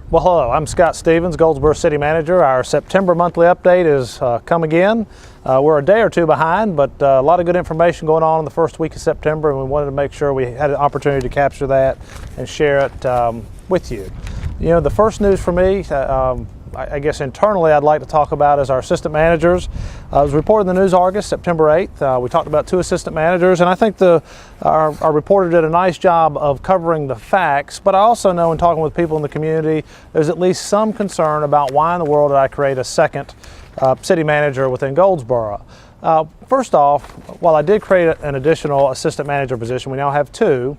Well, hello, I'm Scott Stevens, Goldsboro City Manager. Our September monthly update is come again. We're a day or two behind, but a lot of good information going on in the first week of September, and we wanted to make sure we had an opportunity to capture that and share it with you. You know, the first news for me, I guess internally I'd like to talk about is our assistant managers. It was reported in the News Argus September 8th. We talked about 2 assistant managers, and I think our reporter did a nice job of covering the facts, but I also know in talking with people in the community, there's at least some concern about why in the world did I create a second city manager within Goldsboro. First off, while I did create an additional assistant manager position, we now have 2.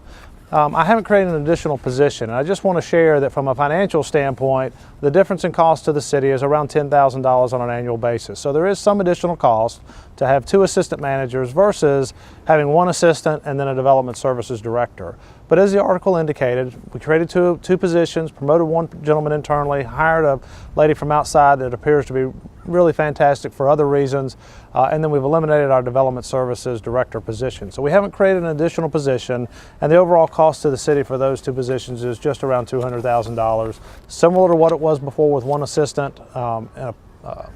I haven't created an additional position. I just want to share that from a financial standpoint, the difference in cost to the city is around $10,000 on an annual basis. So there is some additional cost to have 2 assistant managers versus having 1 assistant and then a development services director. But as the article indicated, we created two positions, promoted 1 gentleman internally, hired a lady from outside that appears to be really fantastic for other reasons, and then we've eliminated our development services director position. So we haven't created an additional position, and the overall cost to the city for those 2 positions is just around $200,000, similar to what it was before with 1 assistant and a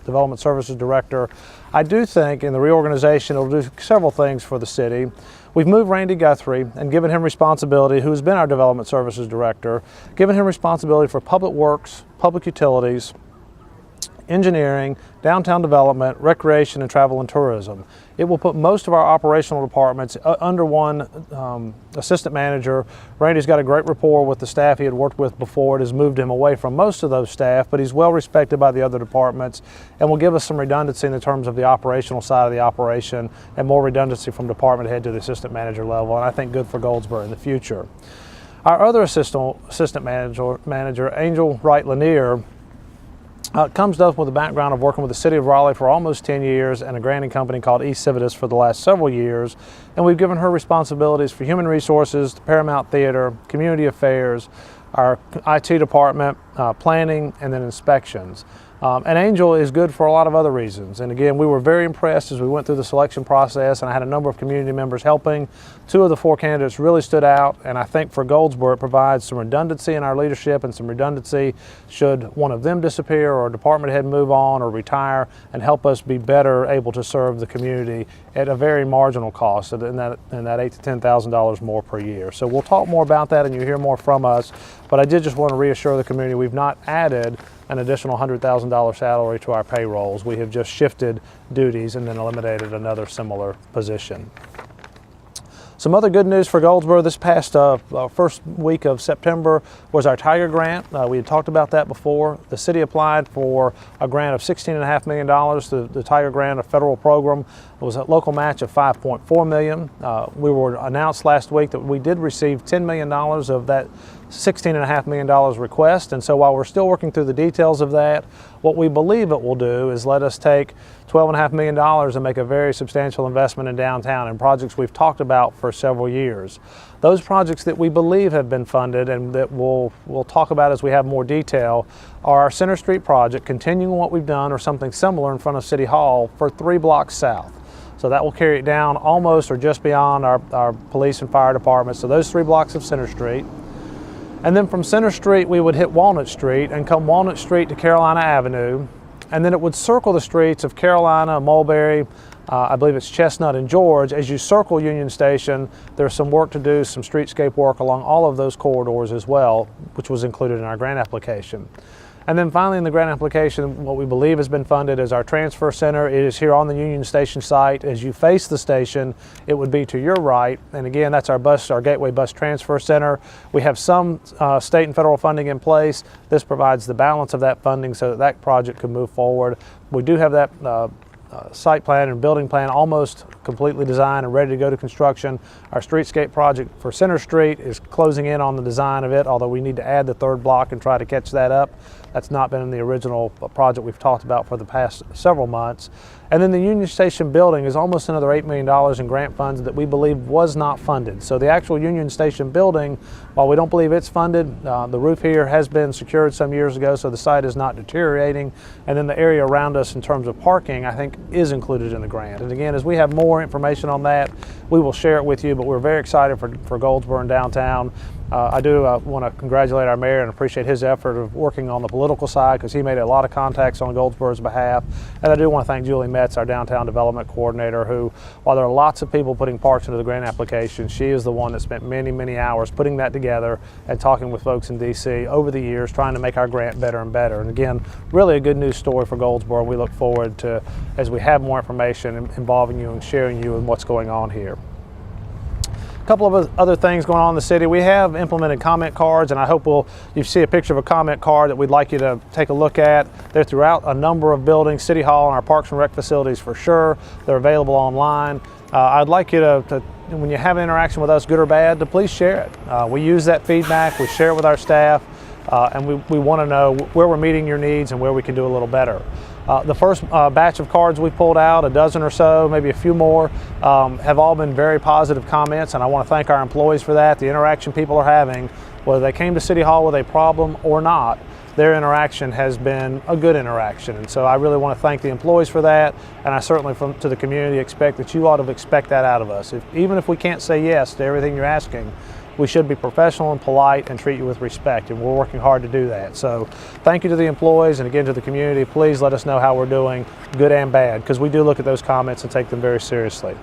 development services director. I do think in the reorganization it'll do several things for the city. We've moved Randy Guthrie and given him responsibility, who's been our development services director, given him responsibility for public works, public utilities, engineering, downtown development, recreation, and travel and tourism. It will put most of our operational departments under 1 assistant manager. Randy's got a great rapport with the staff he had worked with before. It has moved him away from most of those staff, but he's well respected by the other departments and will give us some redundancy in the terms of the operational side of the operation and more redundancy from department head to the assistant manager level, and I think good for Goldsboro in the future. Our other assistant manager, Angel Wright Lanier, comes to us with a background of working with the City of Raleigh for almost 10 years and a granting company called eCivitas for the last several years. And we've given her responsibilities for human resources, the Paramount Theater, community affairs, our IT department, planning, and then inspections. And Angel is good for a lot of other reasons. And again, we were very impressed as we went through the selection process, and I had a number of community members helping. 2 of the 4 candidates really stood out, and I think for Goldsboro it provides some redundancy in our leadership and some redundancy should one of them disappear or a department head move on or retire, and help us be better able to serve the community at a very marginal cost, in that $8,000 to $10,000 more per year. So we'll talk more about that and you'll hear more from us, but I did just want to reassure the community we've not added an additional $100,000 salary to our payrolls. We have just shifted duties and then eliminated another similar position. Some other good news for Goldsboro this past first week of September was our Tiger Grant. We had talked about that before. The city applied for a grant of $16.5 million. The Tiger Grant, a federal program, it was a local match of $5.4 million. We were announced last week that we did receive $10 million of that $16.5 million request, and so while we're still working through the details of that, what we believe it will do is let us take $12.5 million and make a very substantial investment in downtown and projects we've talked about for several years. Those projects that we believe have been funded and that we'll talk about as we have more detail are our Center Street project, continuing what we've done or something similar in front of City Hall for 3 blocks south. So that will carry it down almost or just beyond our police and fire departments. So those 3 blocks of Center Street. And then from Center Street, we would hit Walnut Street and come Walnut Street to Carolina Avenue. And then it would circle the streets of Carolina, Mulberry, I believe it's Chestnut and George. As you circle Union Station, there's some work to do, some streetscape work along all of those corridors as well, which was included in our grant application. And then finally in the grant application, what we believe has been funded is our transfer center. It is here on the Union Station site. As you face the station, it would be to your right. And again, that's our Gateway Bus Transfer Center. We have some state and federal funding in place. This provides the balance of that funding so that that project can move forward. We do have that site plan and building plan almost completely designed and ready to go to construction. Our streetscape project for Center Street is closing in on the design of it, although we need to add the 3rd block and try to catch that up. That's not been in the original project we've talked about for the past several months. And then the Union Station building is almost another $8 million in grant funds that we believe was not funded. So the actual Union Station building, while we don't believe it's funded, the roof here has been secured some years ago, so the site is not deteriorating. And then the area around us in terms of parking, I think, is included in the grant. And again, as we have more information on that, we will share it with you. But we're very excited for Goldsboro and downtown. I do want to congratulate our mayor and appreciate his effort of working on the political side, because he made a lot of contacts on Goldsboro's behalf. And I do want to thank Julie Metz, our downtown development coordinator, who, while there are lots of people putting parks into the grant application, she is the one that spent many, many hours putting that together and talking with folks in DC over the years, trying to make our grant better and better. And again, really a good news story for Goldsboro, and we look forward to, as we have more information, involving you and sharing you in what's going on here. A couple of other things going on in the city. We have implemented comment cards, and I hope you see a picture of a comment card that we'd like you to take a look at. They're throughout a number of buildings, City Hall and our Parks and Rec facilities for sure. They're available online. I'd like you to, when you have an interaction with us, good or bad, to please share it. We use that feedback, we share it with our staff, and we want to know where we're meeting your needs and where we can do a little better. The first batch of cards we pulled out, a dozen or so, maybe a few more, have all been very positive comments, and I want to thank our employees for that. The interaction people are having, whether they came to City Hall with a problem or not, their interaction has been a good interaction. And so I really want to thank the employees for that, and I certainly, to the community, expect that you ought to expect that out of us. Even if we can't say yes to everything you're asking, we should be professional and polite and treat you with respect, and we're working hard to do that. So thank you to the employees, and again to the community. Please let us know how we're doing, good and bad, because we do look at those comments and take them very seriously.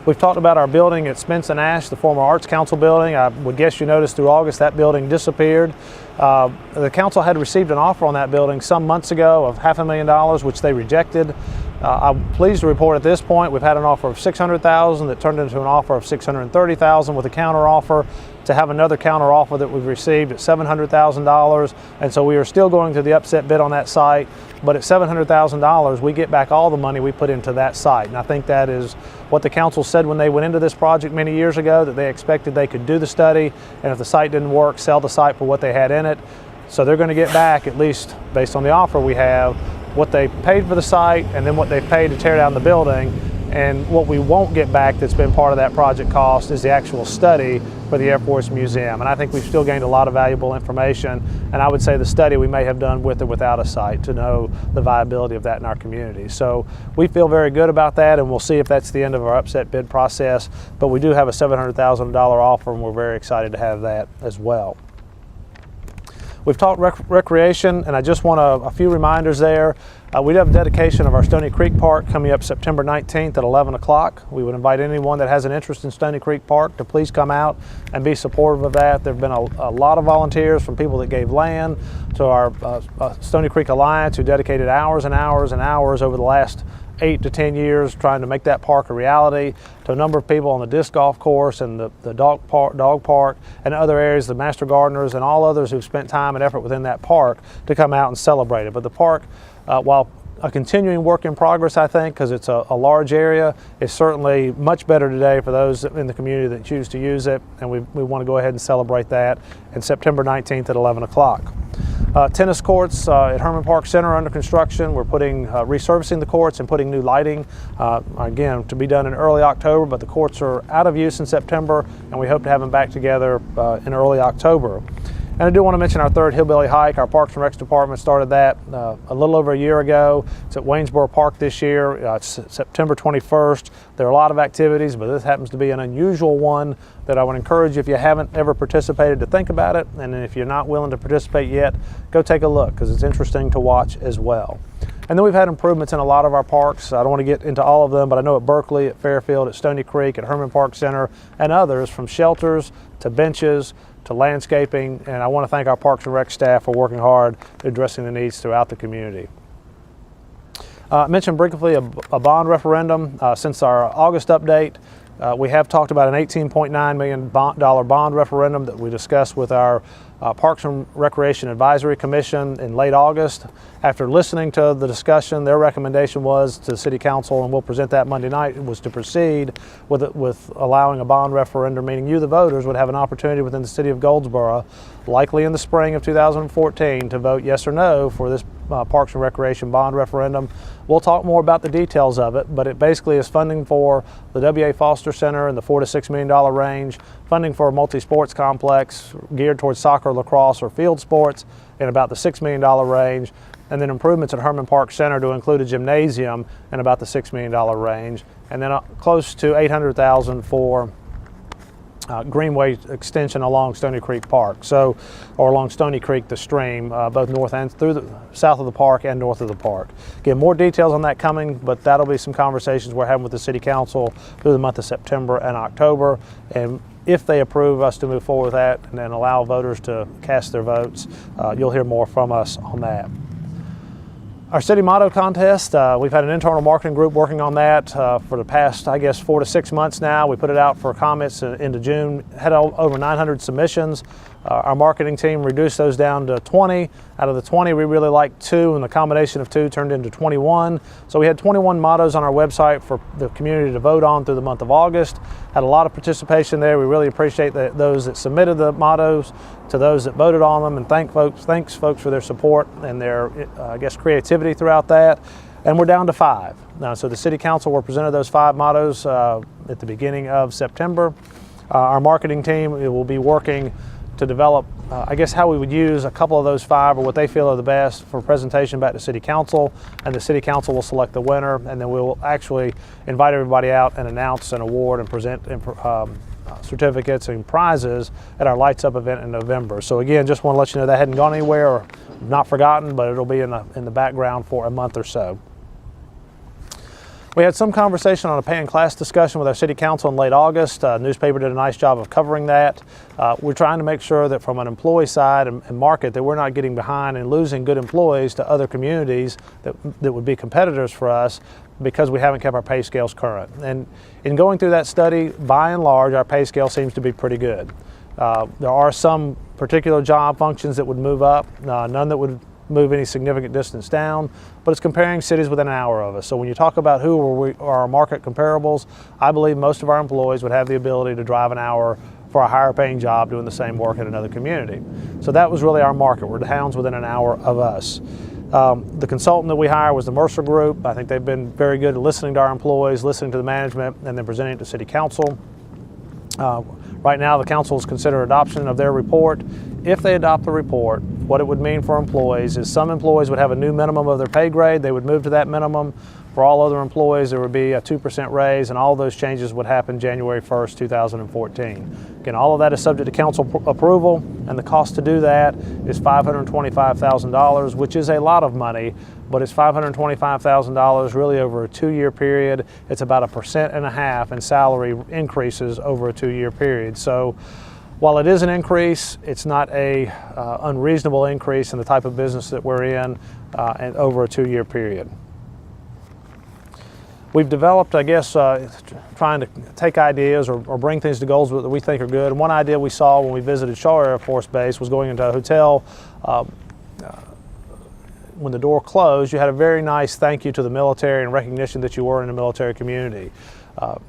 We've talked about our building at Spence and Ash, the former Arts Council building. I would guess you noticed through August that building disappeared. The council had received an offer on that building some months ago of $500,000, which they rejected. I'm pleased to report at this point we've had an offer of $600,000 that turned into an offer of $630,000 with a counter offer, to have another counter offer that we've received at $700,000. And so we are still going through the upset bid on that site, but at $700,000 we get back all the money we put into that site. And I think that is what the council said when they went into this project many years ago, that they expected they could do the study, and if the site didn't work, sell the site for what they had in it. So they're going to get back, at least based on the offer we have, what they paid for the site and then what they paid to tear down the building. And what we won't get back that's been part of that project cost is the actual study for the Air Force Museum. And I think we've still gained a lot of valuable information, and I would say the study we may have done with or without a site to know the viability of that in our community. So we feel very good about that, and we'll see if that's the end of our upset bid process. But we do have a $700,000 offer, and we're very excited to have that as well. We've talked recreation, and I just want a few reminders there. We have a dedication of our Stony Creek Park coming up September 19th at 11 o'clock. We would invite anyone that has an interest in Stony Creek Park to please come out and be supportive of that. There have been a lot of volunteers, from people that gave land to our Stony Creek Alliance, who dedicated hours and hours and hours over the last 8 to 10 years trying to make that park a reality, to a number of people on the disc golf course and the dog park and other areas, the master gardeners and all others who've spent time and effort within that park to come out and celebrate it. But the park, while a continuing work in progress, I think, because it's a large area, is certainly much better today for those in the community that choose to use it, and we want to go ahead and celebrate that on September 19th at 11 o'clock. Tennis courts at Herman Park Center under construction. We're resurfacing the courts and putting new lighting, again, to be done in early October, but the courts are out of use in September, and we hope to have them back together in early October. And I do want to mention our third Hillbilly Hike. Our Parks and Recs department started that a little over a year ago. It's at Waynesboro Park this year. It's September 21st. There are a lot of activities, but this happens to be an unusual one that I would encourage you, if you haven't ever participated, to think about it. And if you're not willing to participate yet, go take a look, because it's interesting to watch as well. And then we've had improvements in a lot of our parks. I don't want to get into all of them, but I know at Berkeley, at Fairfield, at Stony Creek, at Herman Park Center, and others, from shelters to benches to landscaping, and I want to thank our Parks and Rec staff for working hard at addressing the needs throughout the community. I mentioned briefly a bond referendum. Since our August update, we have talked about an $18.9 million bond referendum that we discussed with our Parks and Recreation Advisory Commission in late August. After listening to the discussion, their recommendation was to the City Council, and we'll present that Monday night, was to proceed with allowing a bond referendum, meaning you, the voters, would have an opportunity within the City of Goldsboro, likely in the spring of 2014, to vote yes or no for this Parks and Recreation bond referendum. We'll talk more about the details of it, but it basically is funding for the W.A. Foster Center in the $4 to $6 million range, funding for a multi-sports complex geared towards soccer, lacrosse, or field sports in about the $6 million range, and then improvements at Herman Park Center to include a gymnasium in about the $6 million range, and then close to $800,000 for greenway extension along Stony Creek Park, or along Stony Creek, the stream, both north and south of the park and north of the park. Again, more details on that coming, but that'll be some conversations we're having with the City Council through the month of September and October. And if they approve us to move forward with that and then allow voters to cast their votes, you'll hear more from us on that. Our city motto contest, we've had an internal marketing group working on that for the past, I guess, 4 to 6 months now. We put it out for comments into June, had over 900 submissions. Our marketing team reduced those down to 20. Out of the 20, we really liked 2, and the combination of 2 turned into 21. So we had 21 mottos on our website for the community to vote on through the month of August. Had a lot of participation there. We really appreciate those that submitted the mottos, to those that voted on them, and thanks folks for their support and their, I guess, creativity throughout that. And we're down to 5. Now, so the City Council were presented those 5 mottos at the beginning of September. Our marketing team will be working to develop, I guess, how we would use a couple of those 5 or what they feel are the best for presentation back to City Council, and the City Council will select the winner, and then we'll actually invite everybody out and announce an award and present certificates and prizes at our Lights Up event in November. So again, just want to let you know that hadn't gone anywhere or not forgotten, but it'll be in the background for a month or so. We had some conversation on a pay and class discussion with our City Council in late August. Newspaper did a nice job of covering that. We're trying to make sure that from an employee side and market that we're not getting behind and losing good employees to other communities that would be competitors for us because we haven't kept our pay scales current. And in going through that study, by and large, our pay scale seems to be pretty good. There are some particular job functions that would move up, none that would move any significant distance down, but it's comparing cities within an hour of us. So when you talk about who are our market comparables, I believe most of our employees would have the ability to drive an hour for a higher paying job doing the same work in another community. So that was really our market. We're the towns within an hour of us. The consultant that we hired was the Mercer Group. I think they've been very good at listening to our employees, listening to the management, and then presenting it to City Council. Right now, the council is considering adoption of their report. If they adopt the report, what it would mean for employees is some employees would have a new minimum of their pay grade. They would move to that minimum. For all other employees, there would be a 2% raise, and all those changes would happen January 1st, 2014. Again, all of that is subject to council approval, and the cost to do that is $525,000, which is a lot of money, but it's $525,000 really over a 2-year period. It's about 1.5% in salary increases over a 2-year period. So while it is an increase, it's not a unreasonable increase in the type of business that we're in and over a 2-year period. We've developed, I guess, trying to take ideas or bring things to Goldsboro that we think are good. And one idea we saw when we visited Shaw Air Force Base was going into a hotel. When the door closed, you had a very nice thank you to the military and recognition that you were in a military community.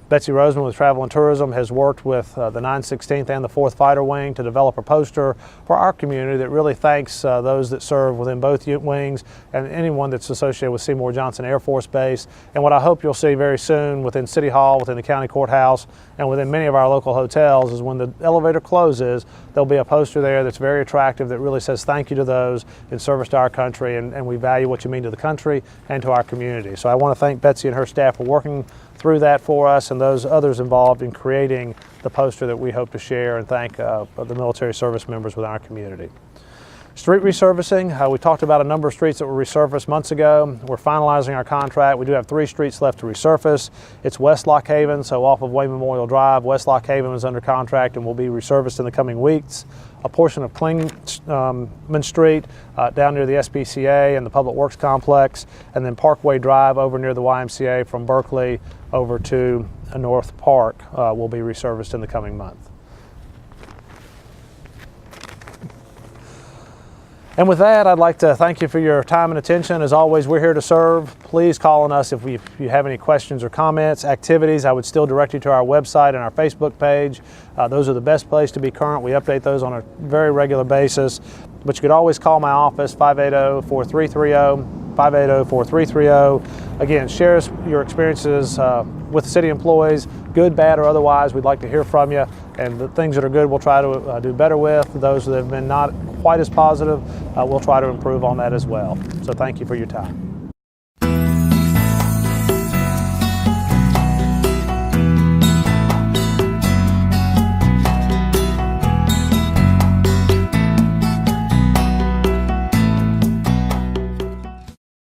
Betsy Roseman with Travel and Tourism has worked with the 916th and the 4th Fighter Wing to develop a poster for our community that really thanks those that serve within both wings and anyone that's associated with Seymour Johnson Air Force Base. And what I hope you'll see very soon within City Hall, within the county courthouse, and within many of our local hotels is when the elevator closes, there'll be a poster there that's very attractive that really says thank you to those in service to our country, and we value what you mean to the country and to our community. So I want to thank Betsy and her staff for working through that for us and those others involved in creating the poster that we hope to share, and thank the military service members within our community. Street resurfacing, we talked about a number of streets that were resurfaced months ago. We're finalizing our contract. We do have 3 streets left to resurface. It's West Lock Haven, so off of Wayne Memorial Drive. West Lock Haven is under contract and will be resurfaced in the coming weeks. A portion of Clingman Street down near the SPCA and the Public Works Complex, and then Parkway Drive over near the YMCA from Berkeley over to North Park will be resurfaced in the coming month. And with that, I'd like to thank you for your time and attention. As always, we're here to serve. Please call on us if you have any questions or comments, activities. I would still direct you to our website and our Facebook page. Those are the best place to be current. We update those on a very regular basis. But you could always call my office, 580-4330, 580-4330. Again, share your experiences with city employees, good, bad, or otherwise. We'd like to hear from you. And the things that are good, we'll try to do better with. Those that have been not quite as positive, we'll try to improve on that as well. So thank you for your time.